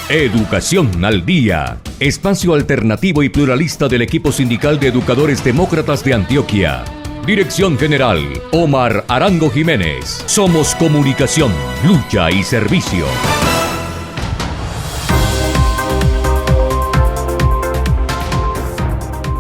Educación al Día, espacio alternativo y pluralista del equipo sindical de educadores demócratas de Antioquia. Dirección General, Omar Arango Jiménez. Somos comunicación, lucha y servicio.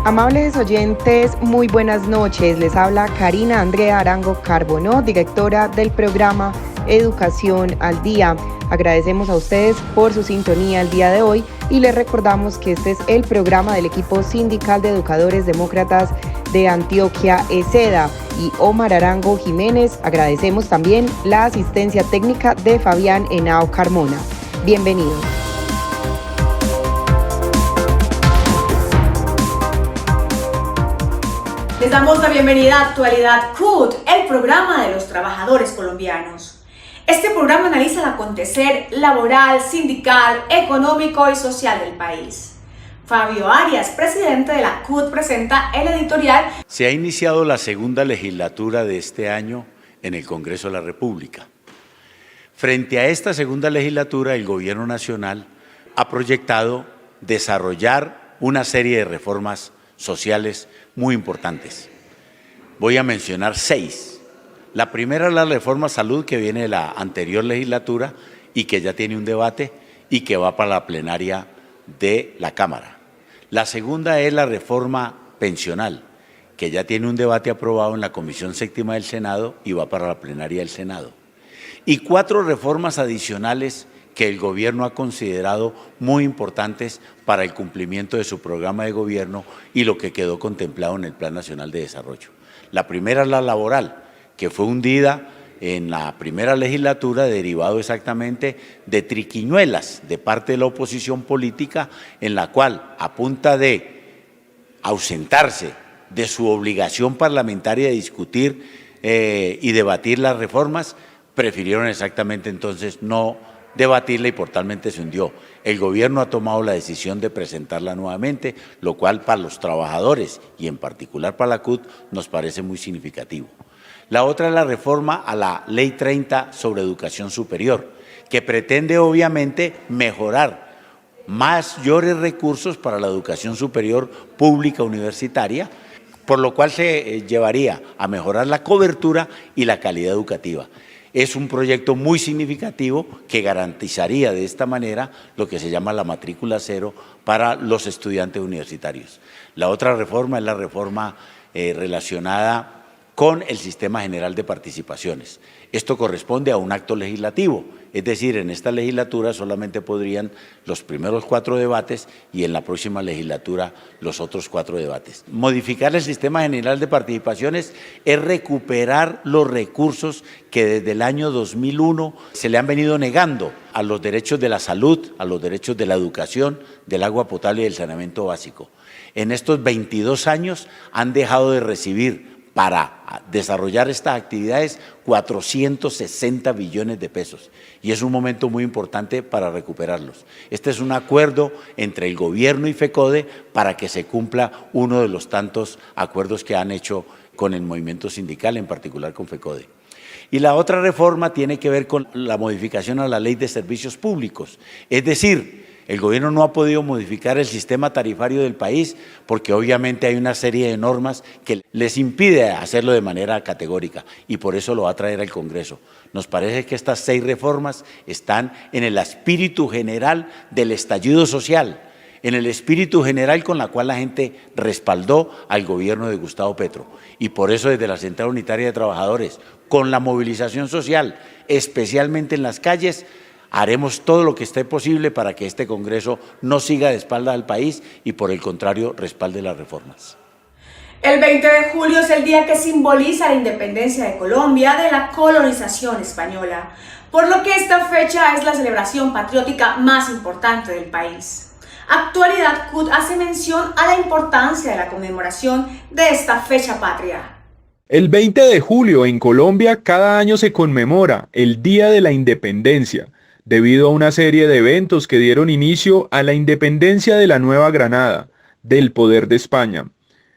Amables oyentes, muy buenas noches. Les habla Karina Andrea Arango Carbonó, directora del programa Educación al Día. Agradecemos a ustedes por su sintonía el día de hoy y les recordamos que este es el programa del equipo sindical de educadores demócratas de Antioquia, ESEDA, y Omar Arango Jiménez. Agradecemos también la asistencia técnica de Fabián Henao Carmona. Bienvenidos. Les damos la bienvenida a Actualidad CUT, el programa de los trabajadores colombianos. Este programa analiza el acontecer laboral, sindical, económico y social del país. Fabio Arias, presidente de la CUT, presenta el editorial. Se ha iniciado la segunda legislatura de este año en el Congreso de la República. Frente a esta segunda legislatura, el Gobierno Nacional ha proyectado desarrollar una serie de reformas sociales muy importantes. Voy a mencionar 6. La primera es la reforma salud que viene de la anterior legislatura y que ya tiene un debate y que va para la plenaria de la Cámara. La segunda es la reforma pensional, que ya tiene un debate aprobado en la Comisión Séptima del Senado y va para la plenaria del Senado. Y 4 reformas adicionales que el gobierno ha considerado muy importantes para el cumplimiento de su programa de gobierno y lo que quedó contemplado en el Plan Nacional de Desarrollo. La primera es la laboral, que fue hundida en la primera legislatura derivado exactamente de triquiñuelas de parte de la oposición política, en la cual, a punta de ausentarse de su obligación parlamentaria de discutir y debatir las reformas, prefirieron exactamente entonces no debatirla y por talmente se hundió. El gobierno ha tomado la decisión de presentarla nuevamente, lo cual para los trabajadores y en particular para la CUT nos parece muy significativo. La otra es la reforma a la Ley 30 sobre educación superior, que pretende obviamente mejorar mayores recursos para la educación superior pública universitaria, por lo cual se llevaría a mejorar la cobertura y la calidad educativa. Es un proyecto muy significativo que garantizaría de esta manera lo que se llama la matrícula cero para los estudiantes universitarios. La otra reforma es la reforma relacionada con el Sistema General de Participaciones. Esto corresponde a un acto legislativo, es decir, en esta legislatura solamente podrían los primeros 4 debates y en la próxima legislatura los otros 4 debates. Modificar el Sistema General de Participaciones es recuperar los recursos que desde el año 2001 se le han venido negando a los derechos de la salud, a los derechos de la educación, del agua potable y del saneamiento básico. En estos 22 años han dejado de recibir para desarrollar estas actividades 460 billones de pesos y es un momento muy importante para recuperarlos. Este es un acuerdo entre el gobierno y FECODE para que se cumpla uno de los tantos acuerdos que han hecho con el movimiento sindical, en particular con FECODE. Y la otra reforma tiene que ver con la modificación a la Ley de Servicios Públicos, es decir, el gobierno no ha podido modificar el sistema tarifario del país porque obviamente hay una serie de normas que les impide hacerlo de manera categórica y por eso lo va a traer al Congreso. Nos parece que estas 6 reformas están en el espíritu general del estallido social, en el espíritu general con la cual la gente respaldó al gobierno de Gustavo Petro. Y por eso desde la Central Unitaria de Trabajadores, con la movilización social, especialmente en las calles, haremos todo lo que esté posible para que este Congreso no siga de espalda al país y por el contrario respalde las reformas. El 20 de julio es el día que simboliza la independencia de Colombia de la colonización española, por lo que esta fecha es la celebración patriótica más importante del país. Actualidad CUT hace mención a la importancia de la conmemoración de esta fecha patria. El 20 de julio en Colombia cada año se conmemora el Día de la Independencia, debido a una serie de eventos que dieron inicio a la independencia de la Nueva Granada, del poder de España.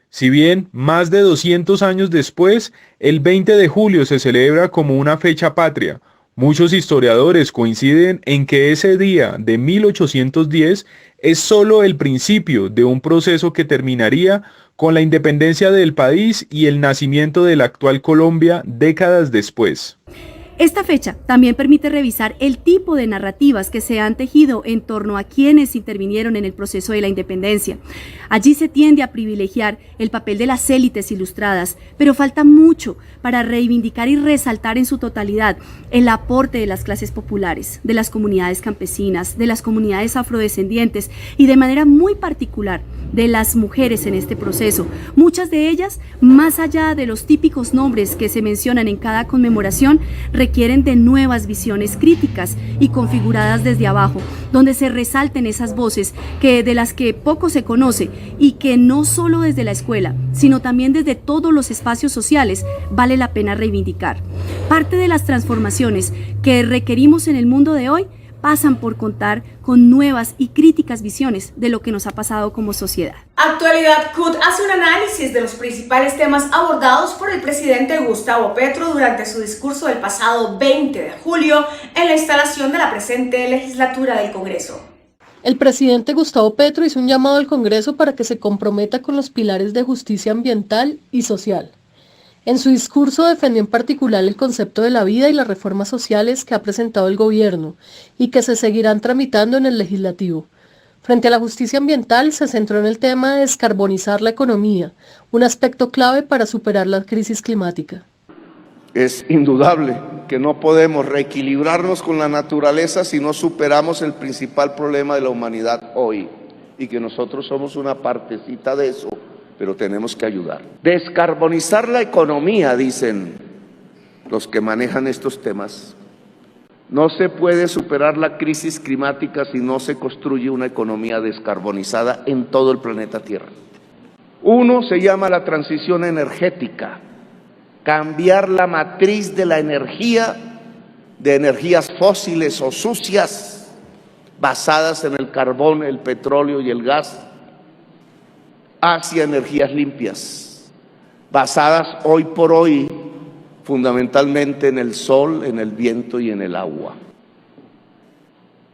Si bien más de 200 años después, el 20 de julio se celebra como una fecha patria, Muchos historiadores coinciden en que ese día de 1810 es solo el principio de un proceso que terminaría con la independencia del país y el nacimiento de la actual Colombia décadas después. Esta fecha también permite revisar el tipo de narrativas que se han tejido en torno a quienes intervinieron en el proceso de la independencia. Allí se tiende a privilegiar el papel de las élites ilustradas, pero falta mucho para reivindicar y resaltar en su totalidad el aporte de las clases populares, de las comunidades campesinas, de las comunidades afrodescendientes y de manera muy particular de las mujeres en este proceso. Muchas de ellas, más allá de los típicos nombres que se mencionan en cada conmemoración, requieren de nuevas visiones críticas y configuradas desde abajo, donde se resalten esas voces de las que poco se conoce y que no solo desde la escuela, sino también desde todos los espacios sociales vale la pena reivindicar. Parte de las transformaciones que requerimos en el mundo de hoy pasan por contar con nuevas y críticas visiones de lo que nos ha pasado como sociedad. Actualidad CUT hace un análisis de los principales temas abordados por el presidente Gustavo Petro durante su discurso del pasado 20 de julio en la instalación de la presente legislatura del Congreso. El presidente Gustavo Petro hizo un llamado al Congreso para que se comprometa con los pilares de justicia ambiental y social. En su discurso defendió en particular el concepto de la vida y las reformas sociales que ha presentado el gobierno y que se seguirán tramitando en el legislativo. Frente a la justicia ambiental, se centró en el tema de descarbonizar la economía, un aspecto clave para superar la crisis climática. Es indudable que no podemos reequilibrarnos con la naturaleza si no superamos el principal problema de la humanidad hoy, y que nosotros somos una partecita de eso, pero tenemos que ayudar. Descarbonizar la economía, dicen los que manejan estos temas. No se puede superar la crisis climática si no se construye una economía descarbonizada en todo el planeta Tierra. Uno se llama la transición energética, cambiar la matriz de la energía, de energías fósiles o sucias, basadas en el carbón, el petróleo y el gas, hacia energías limpias, basadas hoy por hoy fundamentalmente en el sol, en el viento y en el agua.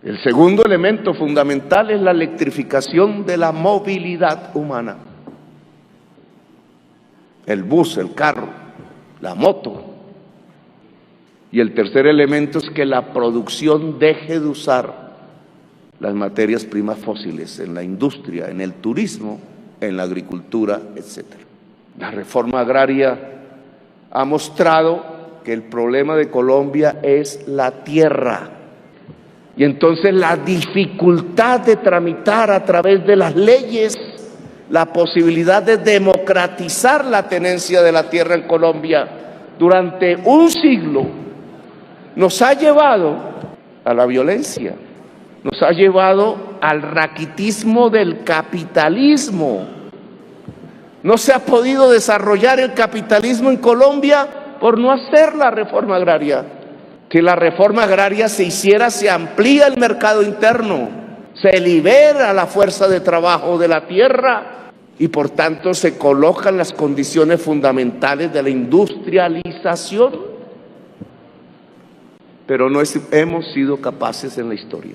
El segundo elemento fundamental es la electrificación de la movilidad humana. El bus, el carro, la moto. Y el tercer elemento es que la producción deje de usar las materias primas fósiles en la industria, en el turismo, en la agricultura, etc. La reforma agraria ha mostrado que el problema de Colombia es la tierra. Y entonces la dificultad de tramitar a través de las leyes la posibilidad de democratizar la tenencia de la tierra en Colombia durante un siglo nos ha llevado a la violencia, nos ha llevado al raquitismo del capitalismo. No se ha podido desarrollar el capitalismo en Colombia por no hacer la reforma agraria. Si la reforma agraria se hiciera, se amplía el mercado interno, se libera la fuerza de trabajo de la tierra y por tanto se colocan las condiciones fundamentales de la industrialización. Pero no hemos sido capaces en la historia.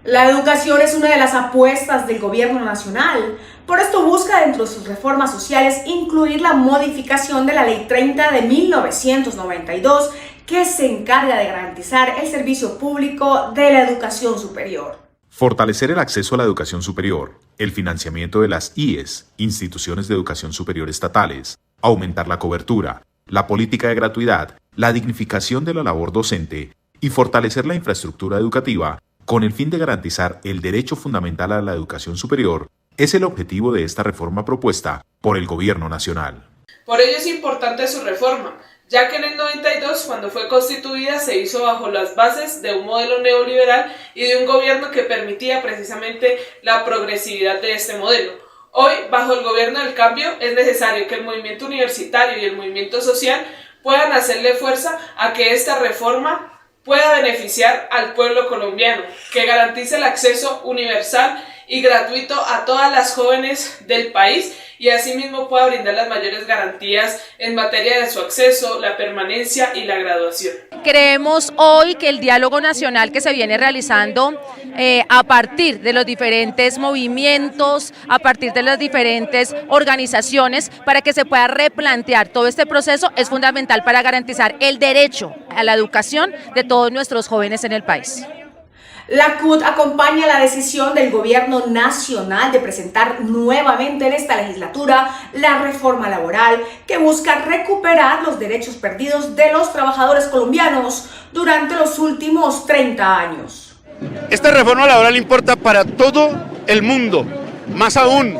La educación es una de las apuestas del gobierno nacional. Por esto busca dentro de sus reformas sociales incluir la modificación de la Ley 30 de 1992, que se encarga de garantizar el servicio público de la educación superior. Fortalecer el acceso a la educación superior, el financiamiento de las IES, instituciones de educación superior estatales, aumentar la cobertura, la política de gratuidad, la dignificación de la labor docente y fortalecer la infraestructura educativa con el fin de garantizar el derecho fundamental a la educación superior, es el objetivo de esta reforma propuesta por el Gobierno Nacional. Por ello es importante su reforma, ya que en el 92, cuando fue constituida, se hizo bajo las bases de un modelo neoliberal y de un gobierno que permitía precisamente la progresividad de este modelo. Hoy, bajo el gobierno del cambio, es necesario que el movimiento universitario y el movimiento social puedan hacerle fuerza a que esta reforma pueda beneficiar al pueblo colombiano, que garantice el acceso universal y gratuito a todas las jóvenes del país y asimismo pueda brindar las mayores garantías en materia de su acceso, la permanencia y la graduación. Creemos hoy que el diálogo nacional que se viene realizando a partir de los diferentes movimientos, a partir de las diferentes organizaciones, para que se pueda replantear todo este proceso, es fundamental para garantizar el derecho a la educación de todos nuestros jóvenes en el país. La CUT acompaña la decisión del gobierno nacional de presentar nuevamente en esta legislatura la reforma laboral que busca recuperar los derechos perdidos de los trabajadores colombianos durante los últimos 30 años. Esta reforma laboral importa para todo el mundo, más aún,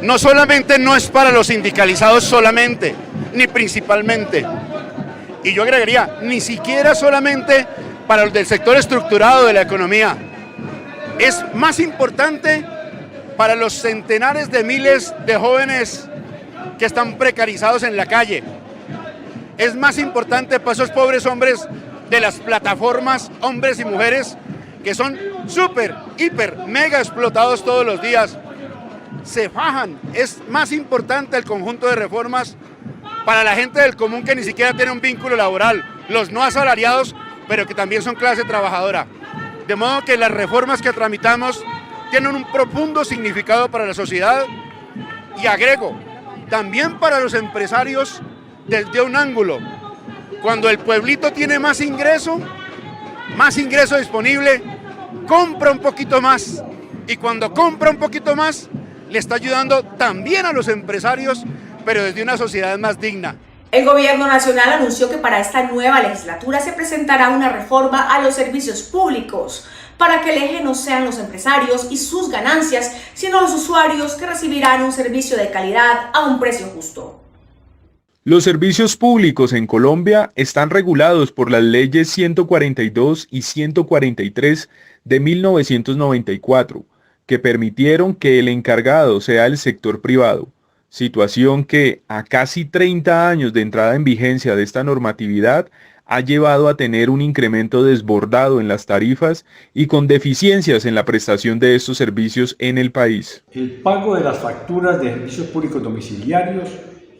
no solamente no es para los sindicalizados solamente, ni principalmente, y yo agregaría, ni siquiera solamente para los del sector estructurado de la economía. Es más importante para los centenares de miles de jóvenes que están precarizados en la calle. Es más importante para esos pobres hombres de las plataformas, hombres y mujeres, que son súper, hiper, mega explotados todos los días. Se fajan. Es más importante el conjunto de reformas para la gente del común que ni siquiera tiene un vínculo laboral, los no asalariados, pero que también son clase trabajadora. De modo que las reformas que tramitamos tienen un profundo significado para la sociedad y agrego, también para los empresarios desde un ángulo. Cuando el pueblito tiene más ingreso disponible, compra un poquito más y cuando compra un poquito más, le está ayudando también a los empresarios, pero desde una sociedad más digna. El gobierno nacional anunció que para esta nueva legislatura se presentará una reforma a los servicios públicos para que el eje no sean los empresarios y sus ganancias, sino los usuarios que recibirán un servicio de calidad a un precio justo. Los servicios públicos en Colombia están regulados por las leyes 142 y 143 de 1994, que permitieron que el encargado sea el sector privado. Situación que, a casi 30 años de entrada en vigencia de esta normatividad, ha llevado a tener un incremento desbordado en las tarifas y con deficiencias en la prestación de estos servicios en el país. El pago de las facturas de servicios públicos domiciliarios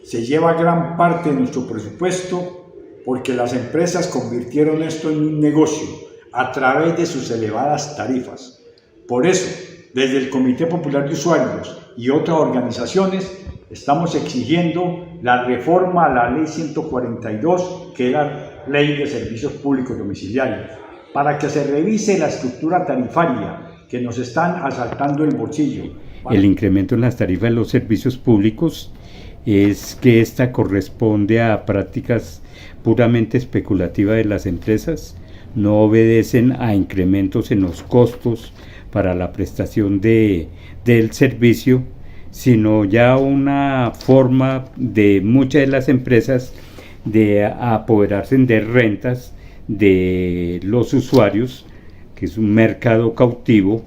se lleva gran parte de nuestro presupuesto porque las empresas convirtieron esto en un negocio a través de sus elevadas tarifas. Por eso, desde el Comité Popular de Usuarios y otras organizaciones, estamos exigiendo la reforma a la Ley 142, que es la Ley de Servicios Públicos Domiciliarios, para que se revise la estructura tarifaria que nos están asaltando el bolsillo. El incremento en las tarifas de los servicios públicos es que esta corresponde a prácticas puramente especulativas de las empresas, no obedecen a incrementos en los costos para la prestación del servicio, sino ya una forma de muchas de las empresas de apoderarse de rentas de los usuarios, que es un mercado cautivo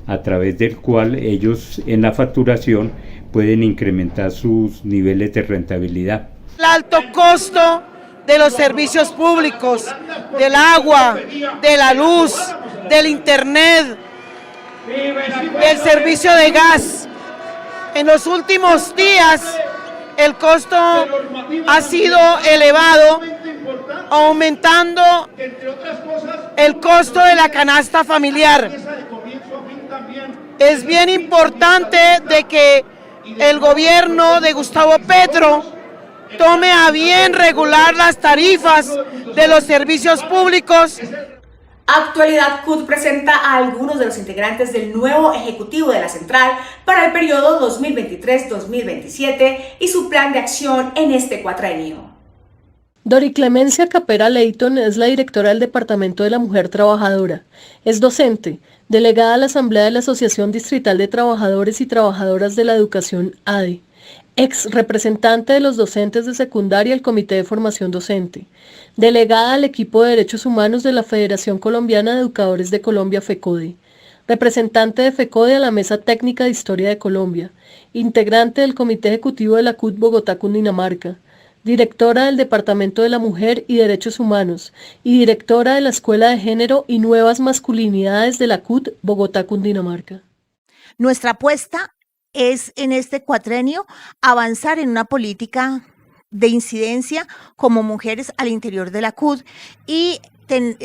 a través del cual ellos en la facturación pueden incrementar sus niveles de rentabilidad. El alto costo de los servicios públicos, del agua, de la luz, del internet, del servicio de gas. En los últimos días el costo ha sido elevado, aumentando el costo de la canasta familiar. Es bien importante de que el gobierno de Gustavo Petro tome a bien regular las tarifas de los servicios públicos. Actualidad CUT presenta a algunos de los integrantes del nuevo ejecutivo de la central para el periodo 2023-2027 y su plan de acción en este cuatrenio. Dori Clemencia Capera Leighton es la directora del Departamento de la Mujer Trabajadora. Es docente, delegada a la Asamblea de la Asociación Distrital de Trabajadores y Trabajadoras de la Educación, ADE. Ex representante de los docentes de secundaria del Comité de Formación Docente, delegada al equipo de Derechos Humanos de la Federación Colombiana de Educadores de Colombia, FECODE, representante de FECODE a la Mesa Técnica de Historia de Colombia, integrante del Comité Ejecutivo de la CUT Bogotá, Cundinamarca, directora del Departamento de la Mujer y Derechos Humanos y directora de la Escuela de Género y Nuevas Masculinidades de la CUT Bogotá, Cundinamarca. Nuestra apuesta es en este cuatrenio avanzar en una política de incidencia como mujeres al interior de la CUT y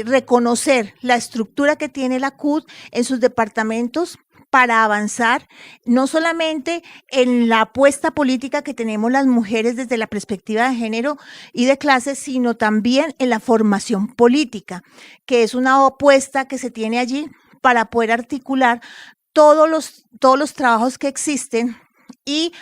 reconocer la estructura que tiene la CUT en sus departamentos para avanzar no solamente en la apuesta política que tenemos las mujeres desde la perspectiva de género y de clase, sino también en la formación política, que es una apuesta que se tiene allí para poder articular todos los trabajos que existen y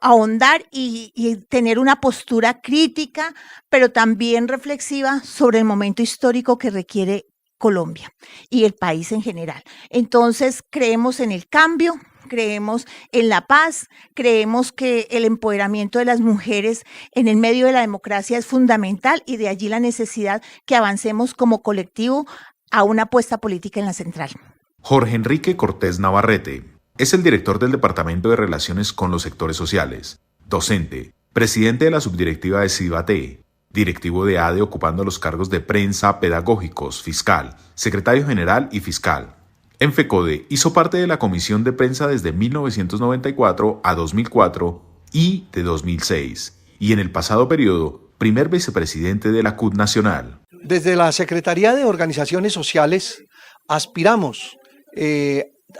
ahondar y tener una postura crítica, pero también reflexiva sobre el momento histórico que requiere Colombia y el país en general. Entonces, creemos en el cambio, creemos en la paz, creemos que el empoderamiento de las mujeres en el medio de la democracia es fundamental y de allí la necesidad que avancemos como colectivo a una apuesta política en la central. Jorge Enrique Cortés Navarrete es el director del Departamento de Relaciones con los Sectores Sociales, docente, presidente de la subdirectiva de CIBATE, directivo de ADE ocupando los cargos de prensa, pedagógicos, fiscal, secretario general y fiscal. En FECODE hizo parte de la Comisión de Prensa desde 1994 a 2004 y de 2006, y en el pasado periodo, primer vicepresidente de la CUT Nacional. Desde la Secretaría de Organizaciones Sociales aspiramos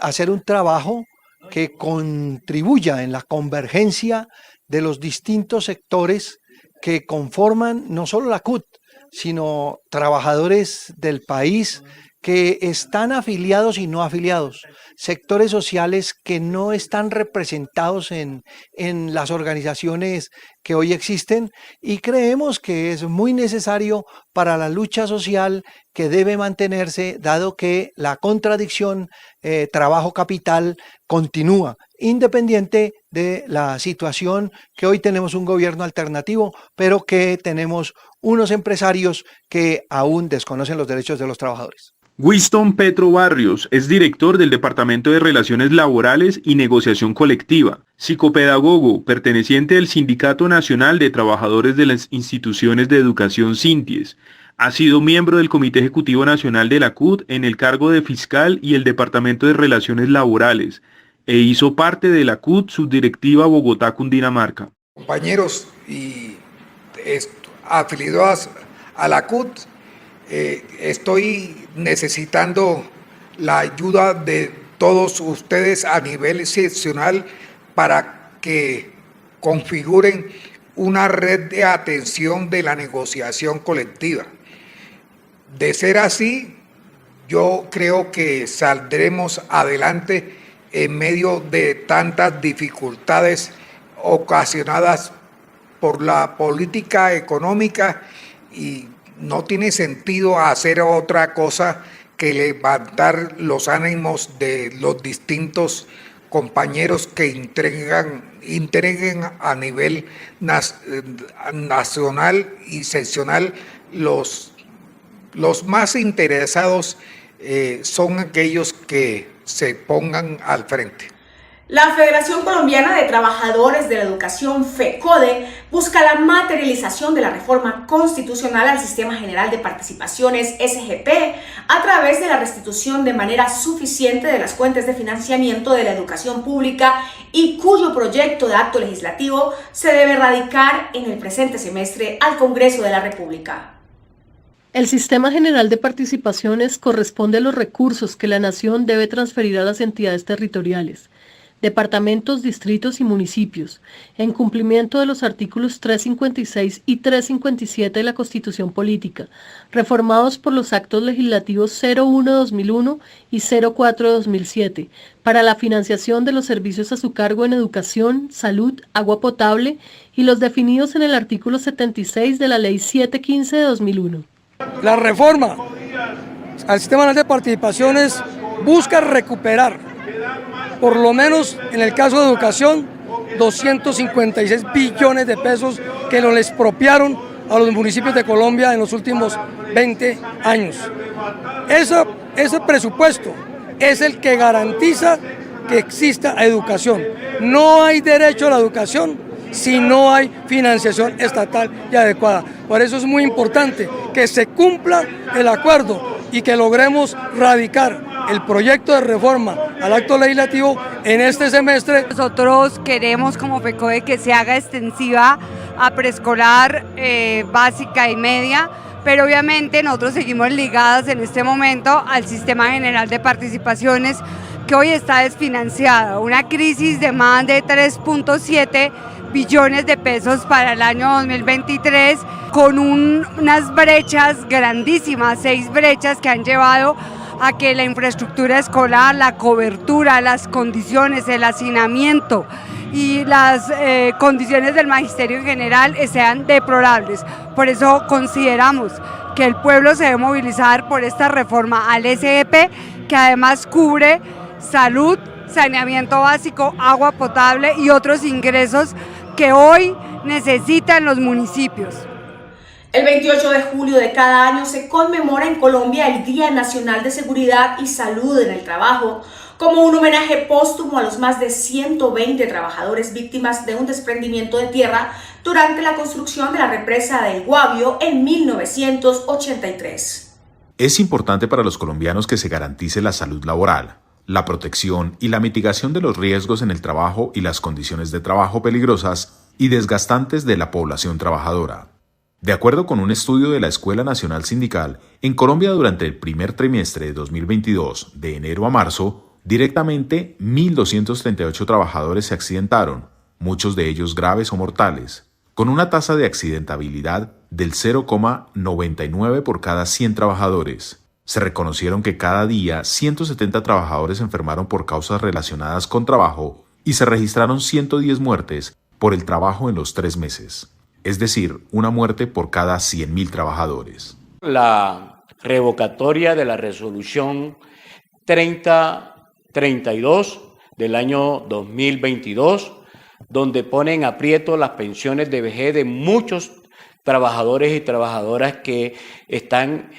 a hacer un trabajo que contribuya en la convergencia de los distintos sectores que conforman no solo la CUT, sino trabajadores del país que están afiliados y no afiliados, sectores sociales que no están representados en las organizaciones que hoy existen, y creemos que es muy necesario para la lucha social que debe mantenerse, dado que la contradicción trabajo-capital continúa, independiente de la situación que hoy tenemos un gobierno alternativo, pero que tenemos unos empresarios que aún desconocen los derechos de los trabajadores. Winston Petro Barrios es director del Departamento de Relaciones Laborales y Negociación Colectiva, psicopedagogo, perteneciente al Sindicato Nacional de Trabajadores de las Instituciones de Educación Sinties. Ha sido miembro del Comité Ejecutivo Nacional de la CUT en el cargo de fiscal y el Departamento de Relaciones Laborales, e hizo parte de la CUT subdirectiva Bogotá-Cundinamarca. Compañeros y afiliados a la CUT, estoy necesitando la ayuda de todos ustedes a nivel institucional para que configuren una red de atención de la negociación colectiva. De ser así, yo creo que saldremos adelante en medio de tantas dificultades ocasionadas por la política económica, y no tiene sentido hacer otra cosa que levantar los ánimos de los distintos compañeros que integren a nivel nacional y seccional. Los más interesados son aquellos que se pongan al frente. La Federación Colombiana de Trabajadores de la Educación, FECODE, busca la materialización de la reforma constitucional al Sistema General de Participaciones, SGP, a través de la restitución de manera suficiente de las fuentes de financiamiento de la educación pública, y cuyo proyecto de acto legislativo se debe radicar en el presente semestre al Congreso de la República. El Sistema General de Participaciones corresponde a los recursos que la Nación debe transferir a las entidades territoriales, departamentos, distritos y municipios, en cumplimiento de los artículos 356 y 357 de la Constitución Política, reformados por los actos legislativos 01-2001 y 04-2007, para la financiación de los servicios a su cargo en educación, salud, agua potable y los definidos en el artículo 76 de la Ley 715 de 2001. La reforma al Sistema General de Participaciones busca recuperar, por lo menos en el caso de educación, 256 billones de pesos que nos les expropiaron a los municipios de Colombia en los últimos 20 años. Ese presupuesto es el que garantiza que exista educación. No hay derecho a la educación si no hay financiación estatal y adecuada. Por eso es muy importante que se cumpla el acuerdo y que logremos radicar el proyecto de reforma al acto legislativo en este semestre. Nosotros queremos como FECODE que se haga extensiva a preescolar, básica y media, pero obviamente nosotros seguimos ligadas en este momento al Sistema General de Participaciones, que hoy está desfinanciado, una crisis de más de 3.7 billones de pesos para el año 2023, con unas brechas grandísimas, 6 brechas que han llevado a que la infraestructura escolar, la cobertura, las condiciones, el hacinamiento y las condiciones del magisterio en general sean deplorables. Por eso consideramos que el pueblo se debe movilizar por esta reforma al SEP, que además cubre salud, saneamiento básico, agua potable y otros ingresos que hoy necesitan los municipios. El 28 de julio de cada año se conmemora en Colombia el Día Nacional de Seguridad y Salud en el Trabajo, como un homenaje póstumo a los más de 120 trabajadores víctimas de un desprendimiento de tierra durante la construcción de la represa del Guavio en 1983. Es importante para los colombianos que se garantice la salud laboral, la protección y la mitigación de los riesgos en el trabajo y las condiciones de trabajo peligrosas y desgastantes de la población trabajadora. De acuerdo con un estudio de la Escuela Nacional Sindical, en Colombia durante el primer trimestre de 2022, de enero a marzo, directamente 1.238 trabajadores se accidentaron, muchos de ellos graves o mortales, con una tasa de accidentabilidad del 0,99 por cada 100 trabajadores. Se reconocieron que cada día 170 trabajadores enfermaron por causas relacionadas con trabajo y se registraron 110 muertes por el trabajo en los 3 meses. Es decir, una muerte por cada 100.000 trabajadores. La revocatoria de la resolución 3032 del año 2022, donde pone en aprieto las pensiones de vejez de muchos trabajadores y trabajadoras que están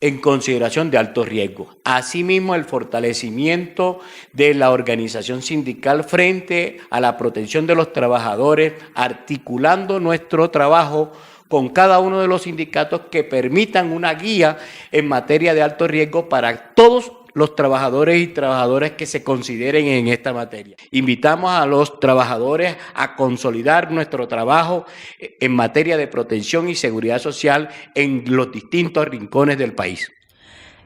en consideración de alto riesgo. Asimismo, el fortalecimiento de la organización sindical frente a la protección de los trabajadores, articulando nuestro trabajo con cada uno de los sindicatos que permitan una guía en materia de alto riesgo para todos los trabajadores y trabajadoras que se consideren en esta materia. Invitamos a los trabajadores a consolidar nuestro trabajo en materia de protección y seguridad social en los distintos rincones del país.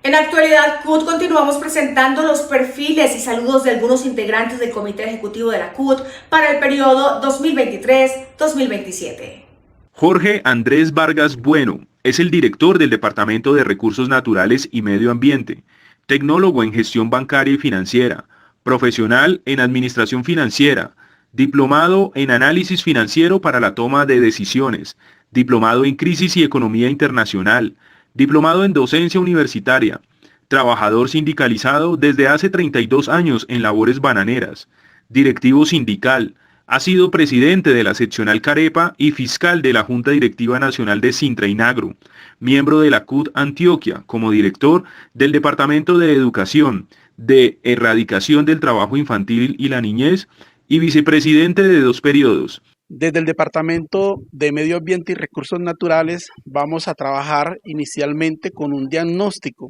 En la actualidad, CUT continuamos presentando los perfiles y saludos de algunos integrantes del Comité Ejecutivo de la CUT para el periodo 2023-2027. Jorge Andrés Vargas Bueno es el director del Departamento de Recursos Naturales y Medio Ambiente, tecnólogo en gestión bancaria y financiera, profesional en administración financiera, diplomado en análisis financiero para la toma de decisiones, diplomado en crisis y economía internacional, diplomado en docencia universitaria, trabajador sindicalizado desde hace 32 años en labores bananeras, directivo sindical, ha sido presidente de la seccional Carepa y fiscal de la Junta Directiva Nacional de Sintrainagro, miembro de la CUT Antioquia como director del Departamento de Educación, de Erradicación del Trabajo Infantil y la Niñez y vicepresidente de 2 periodos. Desde el Departamento de Medio Ambiente y Recursos Naturales vamos a trabajar inicialmente con un diagnóstico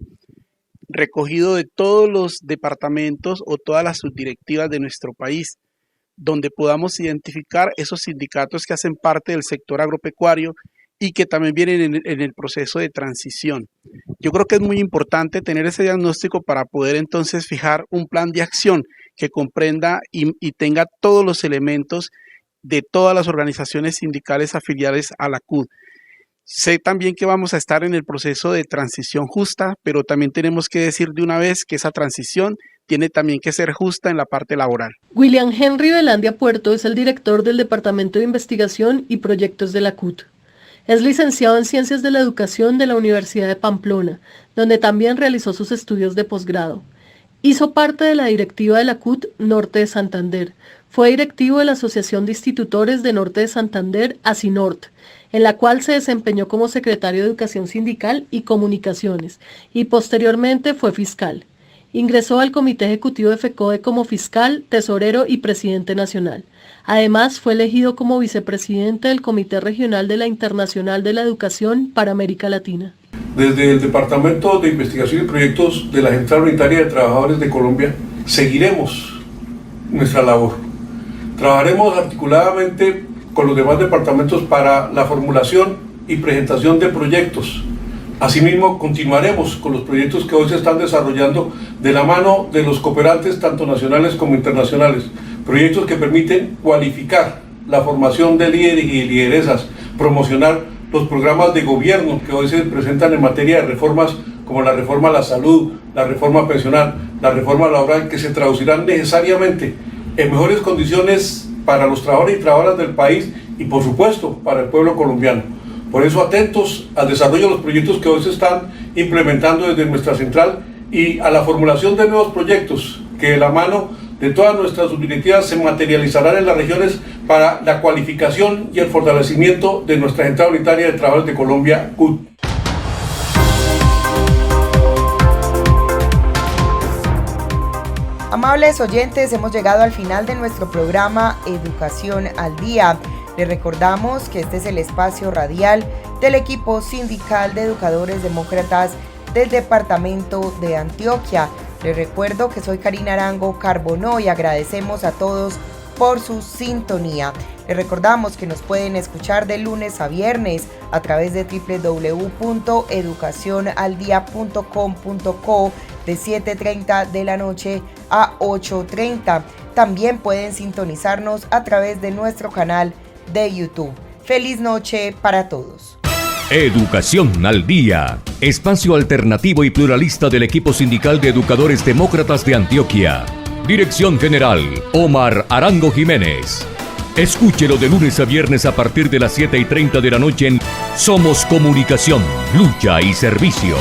recogido de todos los departamentos o todas las subdirectivas de nuestro país, donde podamos identificar esos sindicatos que hacen parte del sector agropecuario y que también vienen en el proceso de transición. Yo creo que es muy importante tener ese diagnóstico para poder entonces fijar un plan de acción que comprenda y tenga todos los elementos de todas las organizaciones sindicales afiliadas a la CUT. Sé también que vamos a estar en el proceso de transición justa, pero también tenemos que decir de una vez que esa transición tiene también que ser justa en la parte laboral. William Henry Velandia Puerto es el director del Departamento de Investigación y Proyectos de la CUT. Es licenciado en Ciencias de la Educación de la Universidad de Pamplona, donde también realizó sus estudios de posgrado. Hizo parte de la directiva de la CUT Norte de Santander. Fue directivo de la Asociación de Institutores de Norte de Santander, ASINORT, en la cual se desempeñó como secretario de Educación Sindical y Comunicaciones, y posteriormente fue fiscal. Ingresó al Comité Ejecutivo de FECODE como fiscal, tesorero y presidente nacional. Además, fue elegido como vicepresidente del Comité Regional de la Internacional de la Educación para América Latina. desde el Departamento de Investigación y Proyectos de la Central Unitaria de Trabajadores de Colombia, seguiremos nuestra labor. Trabajaremos articuladamente con los demás departamentos para la formulación y presentación de proyectos. Asimismo, continuaremos con los proyectos que hoy se están desarrollando de la mano de los cooperantes, tanto nacionales como internacionales. Proyectos que permiten cualificar la formación de líderes y lideresas, promocionar los programas de gobierno que hoy se presentan en materia de reformas, como la reforma a la salud, la reforma pensional, la reforma laboral, que se traducirán necesariamente en mejores condiciones para los trabajadores y trabajadoras del país y, por supuesto, para el pueblo colombiano. Por eso, atentos al desarrollo de los proyectos que hoy se están implementando desde nuestra central y a la formulación de nuevos proyectos que, de la mano de todas nuestras subdirectivas, se materializarán en las regiones para la cualificación y el fortalecimiento de nuestra Central Unitaria de Trabajadores de Colombia, CUT. Amables oyentes, hemos llegado al final de nuestro programa Educación al Día. Les recordamos que este es el espacio radial del equipo sindical de educadores demócratas del departamento de Antioquia. Les recuerdo que soy Karina Arango Carbonó y agradecemos a todos por su sintonía. Les recordamos que nos pueden escuchar de lunes a viernes a través de www.educacionaldia.com.co de 7:30 de la noche a 8:30. También pueden sintonizarnos a través de nuestro canal de YouTube. Feliz noche para todos. Educación al Día, espacio alternativo y pluralista del equipo sindical de educadores demócratas de Antioquia. Dirección General, Omar Arango Jiménez. Escúchelo de lunes a viernes a partir de las 7:30 de la noche en Somos Comunicación, Lucha y Servicio.